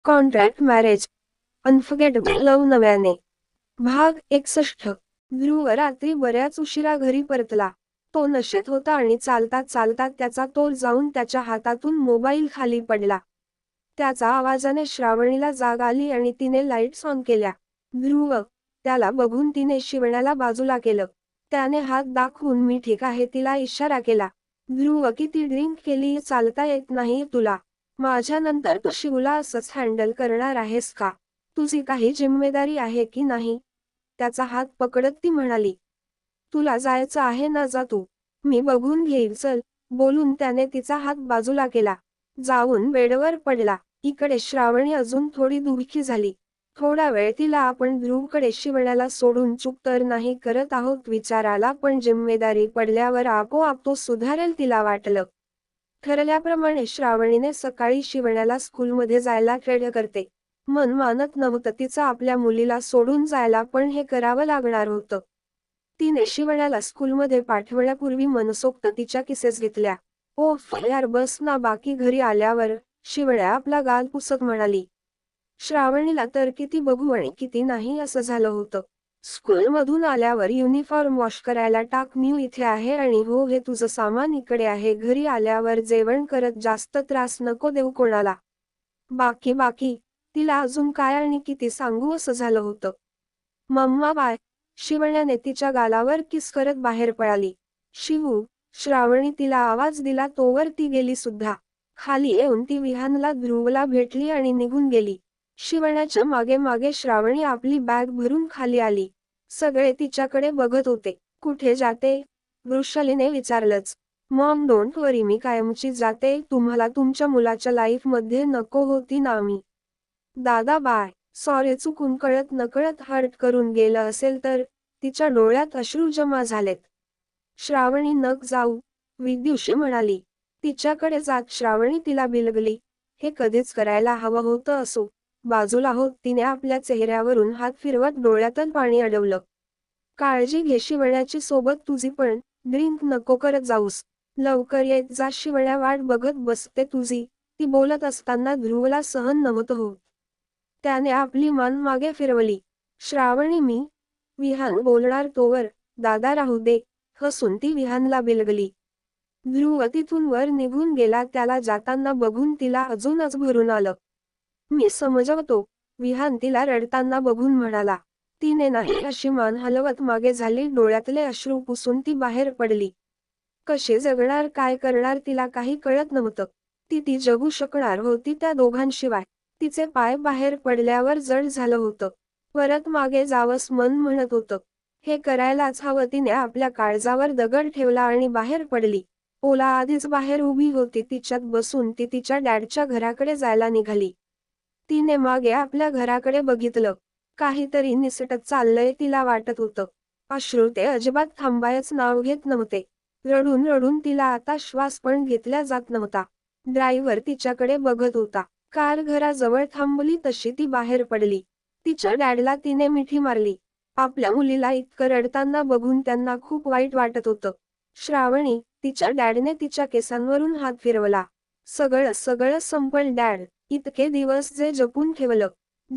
Contract marriage unforgettable love नव्याने भाग 61. ध्रुव रात्री बऱ्याच उशिरा घरी परतला. तो नशेत होता आणि चालता चालता त्याचा तोल जाऊन त्याच्या हातातून मोबाईल खाली पडला. त्याचा आवाजाने श्रावणीला जाग आली आणि तिने लाईट्स ऑन केल्या. ध्रुव, त्याला बघून तिने शिवण्याला बाजूला केलं. त्याने हात दाखवून मी ठीक आहे तिला इशारा केला. ध्रुव, किती ड्रिंक केली, चालता येत नाही तुला? माझ्यानंतर तू शिवला असंच हँडल करणार आहेस का? तुझी काही जिम्मेदारी आहे की नाही? त्याचा हात पकडत ती म्हणाली. तुला जायचं आहे ना, जा तू. मी बघून घेईल, चल. बोलून त्याने तिचा हात बाजूला केला. जाऊन बेडवर पडला. इकडे श्रावणी अजून थोडी दुःखी झाली. थोडा वेळ तिला आपण ध्रुवकडे शिवण्याला सोडून चूक तर नाही करत आहोत विचार आला, पण जिम्मेदारी पडल्यावर आपोआप तो सुधारेल तिला वाटलं. ठरल्याप्रमाणे श्रावणीने सकाळी शिवण्याला स्कूलमध्ये जायला ट्रेड करते. मन मानत नव्हतं तिचं आपल्या मुलीला सोडून जायला, पण हे करावं लागणार होतं. तिने शिवण्याला स्कूलमध्ये पाठवण्यापूर्वी मनसोक्त तिच्या किसेस घेतल्या. ओफ यार, बस ना, बाकी घरी आल्यावर. शिवण्या आपला गाल पुसत म्हणाली. श्रावणीला तर किती बघू आणि किती नाही असं झालं होतं. स्कूलमधून आल्यावर युनिफॉर्म वॉश करायला टाक, मी इथे आहे, आणि हो, हे तुझं सामान इकडे आहे. घरी आल्यावर जेवण करत जास्त त्रास नको देऊ कोणाला. बाकी बाकी तिला अजून काय आणि किती सांगू असं झालं होतं. Mamma bye. शिवण्याने तिच्या गालावर किस करत बाहेर पळाली. शिवू. श्रावणी तिला आवाज दिला तोवर ती गेली सुद्धा. खाली येऊन ती विहानला ध्रुवला भेटली आणि निघून गेली. शिवण्याच्या मागे मागे श्रावणी आपली बॅग भरून खाली आली. सगळे तिच्याकडे बघत होते. कुठे जाते? वृषालीने विचारलंच. मॉम डोंट वरी, मी कायमची जाते. तुम्हाला तुमच्या मुलाच्या लाईफ मध्ये नको होती ना मी. दादा बाय. सॉरी, चुकून कळत नकळत हर्ट करून गेलं असेल तर. तिच्या डोळ्यात अश्रू जमा झालेत. श्रावणी, नक जाऊ, विद्युषी म्हणाली. तिच्याकडे जात श्रावणी तिला बिलगली. हे कधीच करायला हवं होतं असो. बाजूला होत तिने आपल्या चेहऱ्यावरून हात फिरवत डोळ्यातून पाणी अडवलं. काळजी घे शिवण्याची, सोबत तुझी पण. ड्रिंक नको करत जाऊस. लवकर येत जा, शिवण्या वाट बघत बसते तुझी. ती बोलत असताना ध्रुवला सहन नव्हतं होत. त्याने आपली मान मागे फिरवली. श्रावणी, मी. विहान बोलणार तोवर. दादा राहू दे. हसून ती विहानला बिलगली. ध्रुव तिथून वर निघून गेला. त्याला जाताना बघून तिला अजूनच भरून आलं. मी समजवतो. विहान तिला रडताना बघून म्हणाला. तिने नाही अशी मान हलवत मागे झाली. डोळ्यातले अश्रू पुसून ती बाहेर पडली. कसे जगणार, काय करणार, तिला काही कळत नव्हतं. ती जगू शकणार होती त्या दोघांशिवाय. तिचे पाय बाहेर पडल्यावर जड झालं होतं. परत मागे जावंस मन म्हणत होतं. हे करायलाच हवं. तिने आपल्या काळजावर दगड ठेवला आणि बाहेर पडली. ओला आधीच बाहेर उभी होती. तिच्यात बसून ती तिच्या डॅडच्या घराकडे जायला निघाली. तिने मागे आपल्या घराकडे बघितलं. काहीतरी निसटत चाललंय तिला वाटत होतं. अश्रू ते अजिबात थांबायच नाव घेत नव्हते. रडून रडून तिला आता श्वास पण घेतला जात नव्हता. ड्रायव्हर तिच्याकडे बघत होता. कार घराजवळ थांबली तशी ती बाहेर पडली. तिच्या डॅडला तिने मिठी मारली. आपल्या मुलीला इतकं रडताना बघून त्यांना खूप वाईट वाटत होतं. श्रावणी. तिच्या डॅडने तिच्या केसांवरून हात फिरवला. सगळं सगळं संपल डॅड. इतके दिवस जे जपून ठेवलं,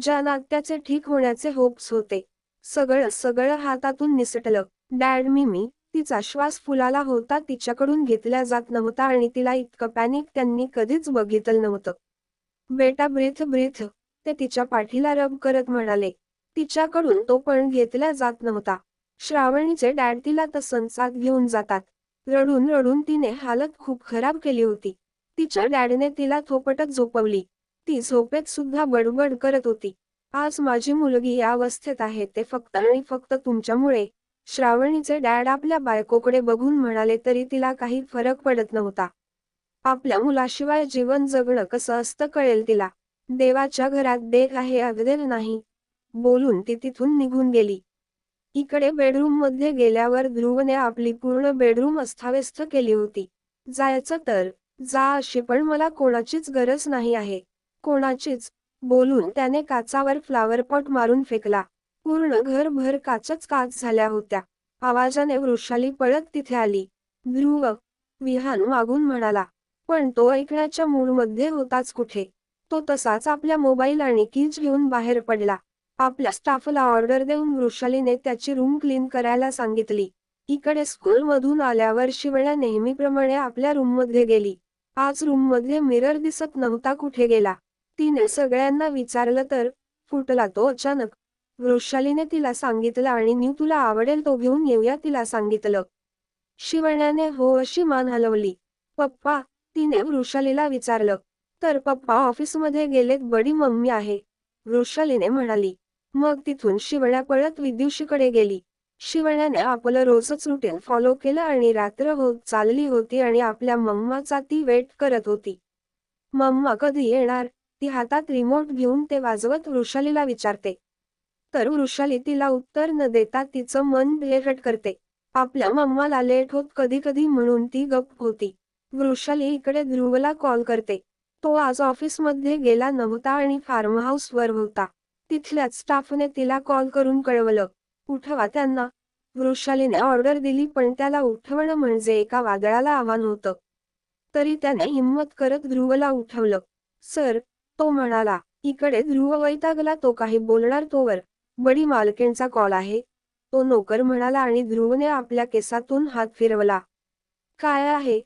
ज्या नात्याचे ठीक होण्याचे होप्स होते, सगळं सगळं हातातून निसटलं. डॅड, मी. तिचा श्वास फुलाला होता. तिच्याकडून घेतला जात नव्हता आणि तिला इतकं पॅनिक त्यांनी कधीच बघितलं नव्हतं. बेटा, ब्रीथ ब्रीथ. ते तिच्या पाठीला रब करत म्हणाले. तिच्याकडून तो पण घेतला जात नव्हता. श्रावणीचे डॅड तिला तसंच आत घेऊन जातात. रडून रडून तिने हालत खूप खराब केली होती. तिच्या डॅडने तिला थोपटत झोपवली. ती झोपेत सुद्धा बडबड करत होती. आज माझी मुलगी या अवस्थेत आहे ते फक्त आणि फक्त तुमच्यामुळे. श्रावणीचे डॅड आपल्या बायकोकडे बघून म्हणाले तरी तिला काही फरक पडत नव्हता. आपल्या मुलाशिवाय जीवन जगणं कसं असतं कळेल तिला. देवाच्या घरात देह आहे, अगदेर नाही. बोलून ती तिथून निघून गेली. इकडे बेडरूम मध्ये गेल्यावर ध्रुवने आपली पूर्ण बेडरूम अस्ताव्यस्त केली होती. जायचं तर जा अशी, पण मला कोणाचीच गरज नाही आहे. कोणाचीच. बोलून त्याने काचावर फ्लावर पॉट मारून फेकला. पूर्ण घरभर काचच काच झाल्या होत्या. आवाजाने वृषाली पळत तिथे आली. ध्रुव. विहान मागून म्हणाला. पण तो ऐकण्याच्या मूडमध्ये होताच कुठे. तो तसाच आपल्या मोबाईल आणि कीज घेऊन बाहेर पडला. आपल्या स्टाफला ऑर्डर देऊन वृषालीने त्याची रूम क्लीन करायला सांगितली. इकडे स्कूलमधून आल्यावर शिवण्या नेहमीप्रमाणे आपल्या रूममध्ये गेली. आज रूममध्ये मिरर दिसत नव्हता, कुठे गेला? तिने सगळ्यांना विचारलं तर फुटला तो अचानक. वृषालीने तिला सांगितलं आणि न्यू तुला आवडेल तो घेऊन येऊया तिला सांगितलं. शिवण्याने हो अशी मान हलवली. पप्पा? तिने वृषालीला विचारलं. तर पप्पा ऑफिसमध्ये गेलेत, बडी मम्मी आहे, वृषालीने म्हणाली. मग तिथून शिवण्या पळत विद्युषीकडे गेली. शिवण्याने आपलं रोजच रुटीन फॉलो केलं आणि रात्र होत चालली होती आणि आपल्या मम्माचा ती वेट करत होती. मम्मा कधी येणार? ती हातात रिमोट घेऊन ते वाजवत वृषालीला विचारते. तर वृषाली तिला उत्तर न देता तिचं मन बेरट करते. आपल्या मम्माला लेट होत कधी कधी म्हणून ती गप्प होती. वृषाली इकडे ध्रुवला कॉल करते. तो आज ऑफिसमध्ये गेला नव्हता आणि फार्म हाऊसवर होता. तिथल्याच स्टाफने तिला कॉल करून कळवलं. उठवा त्यांना. वृषालीने ऑर्डर दिली, पण त्याला उठवणं म्हणजे एका वादळाला आव्हान होतं. तरी त्याने हिम्मत करत ध्रुवला उठवलं. सर, तो म्हणाला. इकडे ध्रुव वैतागला, तो काही बोलणार तोवर बडी मालकीणचा कॉल आहे, तो नोकर म्हणाला आणि ध्रुवने आपल्या केसातून हात फिरवला. काय आहे?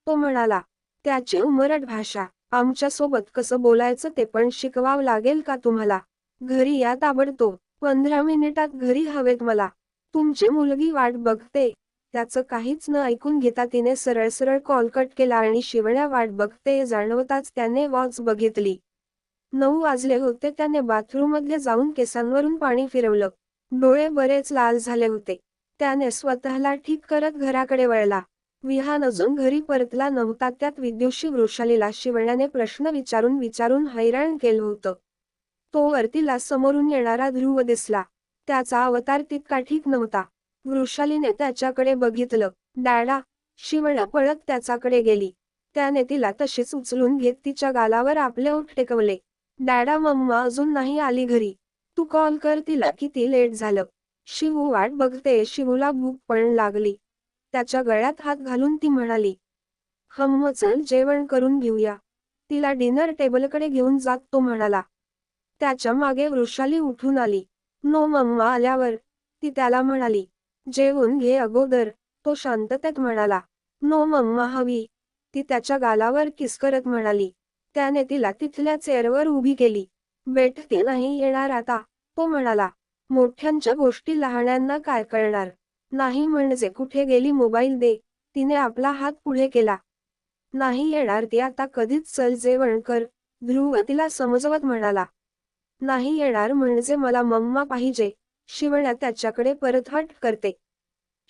तो म्हणाला. त्याची उमरट भाषा. आमच्यासोबत कसं बोलायचं ते पण शिकवावं लागेल का तुम्हाला? घरी या ताबडतोब. 15 मिनिटात घरी हवेत मला. तुमची मुलगी वाट बघते. त्याचं काहीच न ऐकून घेता तिने सरळ सरळ कॉल कट केला आणि शिवण्या वाट बघते जाणवताच त्याने वॉच बघितली. 9 वाजले होते. त्याने बाथरूममध्ये जाऊन केसांवरून पाणी फिरवलं. डोळे बरेच लाल झाले होते. त्याने स्वतःला ठीक करत घराकडे वळला. विहान अजून घरी परतला नव्हता. त्यात विद्युषी वृषालीला शिवण्याने प्रश्न विचारून विचारून हैराण केलं होतं. तोवर तिला समोरून येणारा ध्रुव दिसला. त्याचा अवतार तितका ठीक नव्हता. वृषालीने त्याच्याकडे बघितलं. डॅडा. शिवण्या पळत त्याच्याकडे गेली. त्याने तिला तशीच उचलून घेत तिच्या गालावर आपले ओठ टेकवले. डॅडा, मम्मा अजून नाही आली घरी. तू कॉल कर तिला, किती लेट झालं. शिवू वाट बघते. शिवूला भूक पण लागली. त्याच्या गळ्यात हात घालून ती म्हणाली. चल जेवण करून घेऊया. तिला डिनर टेबलकडे घेऊन जात तो म्हणाला. त्याच्या मागे वृषाली उठून आली. नो मम्मा आल्यावर, ती त्याला म्हणाली. जेवून घे अगोदर, तो शांततेत म्हणाला. नो मम्मा हवी, ती त्याच्या गालावर किस करत म्हणाली. त्याने तिला तिथल्या चेअरवर उभी केली. ती नाही येणार आता, तो म्हणाला. मोठ्यांच्या गोष्टी लहान्यांना काय कळणार? नाही म्हणजे कुठे गेली? मोबाईल दे. तिने आपला हात पुढे केला. नाही येणार ती आता कधीच, चल जेवण कर, ध्रुव तिला समजवत म्हणाला. नाही येणार म्हणजे मला मम्मा पाहिजे. शिवण्या त्याच्याकडे परत हट करते.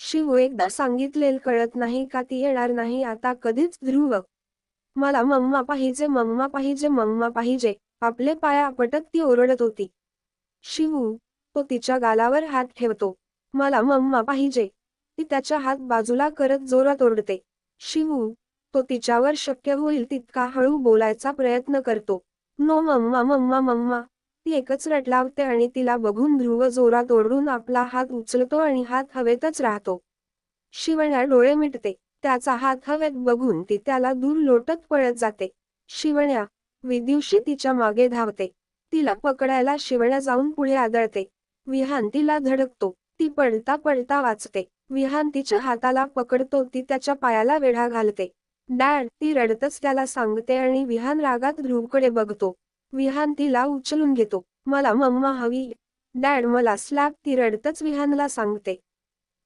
शिवू, एकदा सांगितलेलं कळत नाही का? ती येणार नाही आता कधीच. ध्रुव, मला मम्मा पाहिजे, मम्मा पाहिजे, मम्मा पाहिजे. आपले पाय आपटत ती ओरडत होती. शिवू, तो तिच्या गालावर हात ठेवतो. मला मम्मा पाहिजे. ती त्याच्या हात बाजूला करत जोरात ओरडते. शिवू, तो तिच्यावर शक्य होईल तितका हळू बोलायचा प्रयत्न करतो. No mumma, mumma, mumma. ती एकच रट लावते आणि तिला बघून ध्रुव जोरात ओरडून आपला हात उचलतो आणि हात हवेतच राहतो. शिवण्या डोळे मिटते. त्याचा हात हवेत बघून ती त्याला दूर लोटत पळत जाते. शिवण्या. विद्युषी तिच्या मागे धावते. तिला पकडायला शिवण्या जाऊन पुढे आदळते. विहान तिला धडकतो. ती पळता पळता वाचते. विहान तिच्या हाताला पकडतो. ती त्याच्या पायाला वेढा घालते. डॅड, ती रडतच त्याला सांगते आणि विहान रागात ध्रुवकडे बघतो. विहान तिला उचलून घेतो. मला मम्मा हवी. डॅड, मला स्लॅप, ती रडतच विहानला सांगते.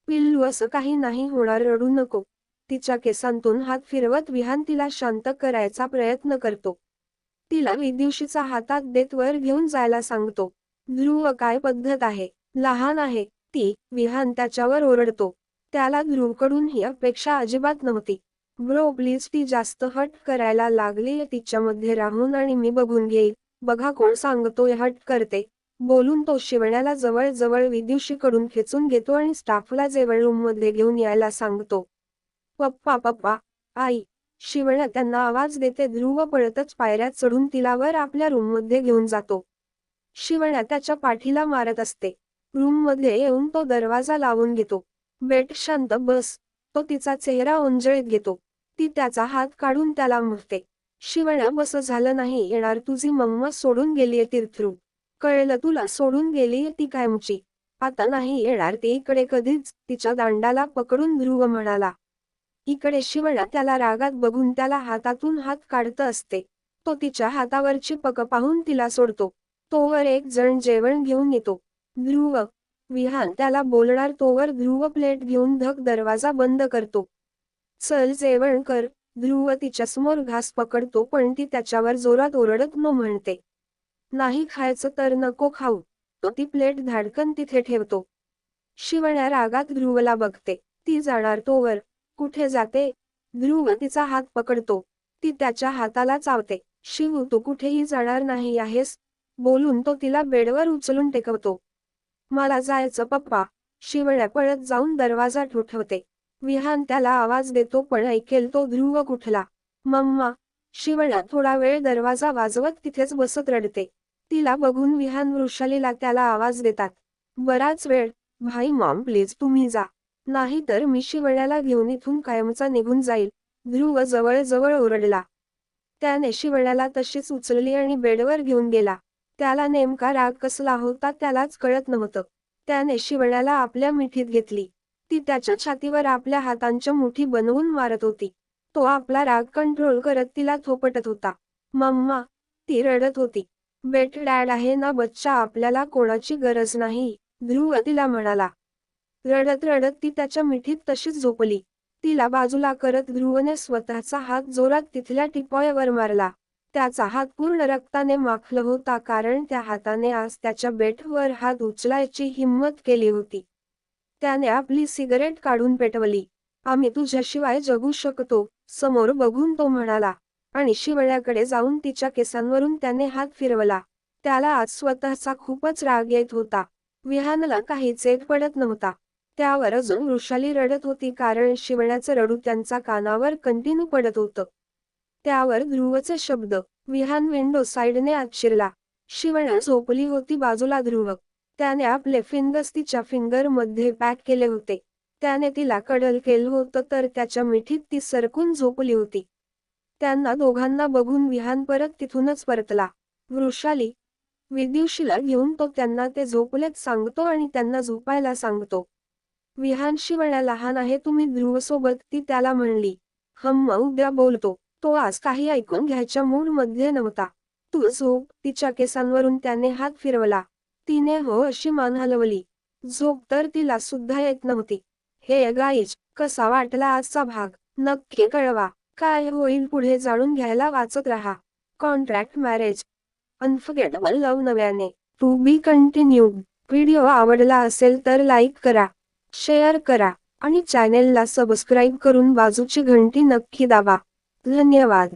पिल्लू, असं काही नाही होणार, रडू नको. तिच्या केसांतून हात फिरवत विहान तिला शांत करायचा प्रयत्न करतो. तिला विद्युषीचा हातात देत वर घेऊन जायला सांगतो. ध्रुव, काय पद्धत आहे? लहान आहे ती, विहान त्याच्यावर ओरडतो. त्याला ध्रुवकडून ही अपेक्षा अजिबात नव्हती. ब्रो प्लीज, ती जास्त हट करायला लागली तिच्यामध्ये राहून आणि मी बघून घेईल. बघा कोण सांगतोय हट करते. बोलून तो शिवण्याला जवळ जवळ विद्युषीकडून खेचून घेतो आणि स्टाफला जेवण रूममध्ये घेऊन यायला सांगतो. पप्पा, पप्पा, आई. शिवण्या त्यांना आवाज देते. ध्रुव पळतच पायऱ्या चढून तिला वर आपल्या रूममध्ये घेऊन जातो. शिवण्या त्याच्या पाठीला मारत असते. रूममध्ये येऊन तो दरवाजा लावून घेतो. शांत बस. तो तिचा चेहरा ओंजळीत घेतो. ती त्याचा हात काढून त्याला म्हणते. शिवण्या बस झालं नाही येणार, तुझी मम्मा सोडून गेलीये तीर्थरू. कळलं तुला, सोडून गेलीये ती कायमची. आता नाही येणार ती इकडे कधीच, तिच्या दांडाला पकडून ध्रुव म्हणाला. इकडे शिवण्या त्याला रागात बघून त्याला हातातून हात काढत असते. तो तिच्या हातावरची पक पाहून तिला सोडतो. तोवर एक जण जेवण घेऊन येतो. ध्रुव. विहान त्याला बोलणार तोवर ध्रुव प्लेट घेऊन धक दरवाजा बंद करतो. चल जेवण कर. ध्रुव तिच्यासमोर घास पकडतो पण ती त्याच्यावर जोरात ओरडत न म्हणते. नाही खायचं तर नको खाऊ. तो ती प्लेट धाडकन तिथे ठेवतो. शिवण्या रागात ध्रुवला बघते. ती जाणार तोवर. कुठे जाते? ध्रुव तिचा हात पकडतो. ती त्याच्या हाताला चावते. शिवू, तू कुठेही जाणार नाही आहेस. बोलून तो तिला बेडवर उचलून टेकवतो. मला जायचं पप्पा. शिवण्या पळत जाऊन दरवाजा ठोठवते. विहान त्याला आवाज देतो पण ऐकेल तो ध्रुव कुठला. मम्मा. शिवण्या थोडा वेळ दरवाजा वाजवत तिथेच बसत रडते. तिला बघून विहान वृषालीला त्याला आवाज देतात. बराच वेळ. भाई मॉम प्लीज तुम्ही जा. नाही तर मी शिवण्याला घेऊन इथून कायमचा निघून जाईल. ध्रुव जवळ जवळ ओरडला. त्याने शिवण्याला तशीच उचलली आणि बेडवर घेऊन गेला. त्याला नेमका राग कसला होता त्यालाच कळत नव्हतं. त्याने शिवण्याला आपल्या मिठीत घेतली. ती त्याच्या छातीवर आपल्या हातांच्या मुठी बनवून मारत होती. तो आपला राग कंट्रोल करत तिला थोपटत होता. मम्मा. ती रडत होती. बेट डॅड आहे ना बच्चा, आपल्याला कोणाची गरज नाही. ध्रुव तिला म्हणाला. रडत रडत ती त्याच्या मिठीत तशीच झोपली. तिला बाजूला करत ध्रुवने स्वतःचा हात जोरात तिथल्या टिपॉयवर मारला. त्याचा हात पूर्ण रक्ताने माखला होता कारण त्या हाताने आज त्याच्या बेटवर हात उचलायची हिंमत केली होती. त्याने आपली सिगरेट काढून पेटवली. आम्ही तुझ्याशिवाय जगू शकतो, समोर बघून तो म्हणाला. आणि शिवण्याकडे जाऊन तिच्या केसांवरून त्याने हात फिरवला. त्याला आज स्वतःचा खूपच राग येत होता. विहानला काहीच येत पडत नव्हता. त्यावर अजून वृषाली रडत होती कारण शिवण्याचं रडू त्यांचा कानावर कंटिन्यू पडत होतं. त्यावर ध्रुवचे शब्द. विहान विंडो साइडने आत शिरला. शिवण्या झोपली होती बाजूला. ध्रुव. त्याने आपले फिंगर्स तिच्या फिंगर मध्ये पॅक केले होते. त्याने तिला कडल केलं होतं तर त्याच्या मिठीत ती सरकून झोपली होती. त्यांना दोघांना बघून विहान परत तिथूनच परतला. वृषाली. विद्युषीला घेऊन तो त्यांना ते झोपलेत सांगतो आणि त्यांना झोपायला सांगतो. विहान शिवण्या लहान आहे तुम्ही ध्रुवसोबत, ती त्याला म्हणली. उद्या बोलतो. तो आज काही ऐकून घ्यायच्या मूड मध्ये नव्हता. तू झोप. तिच्या केसांवरून त्याने हात फिरवला. तिने हो अशी मान हलवली. झोप तर तिला सुद्धा येत नव्हती. हे गाईज, कसा वाटला आजचा भाग? नक्की कळवा. काय होईल पुढे जाणून घ्यायला वाचत रहा. Contract marriage. अनफर्गेटेबल लव्ह नव्याने. To be continued. व्हिडिओ आवडला असेल तर लाईक करा, शेअर करा आणि चॅनेलला सबस्क्राईब करून बाजूची घंटी नक्की दाबा. धन्यवाद.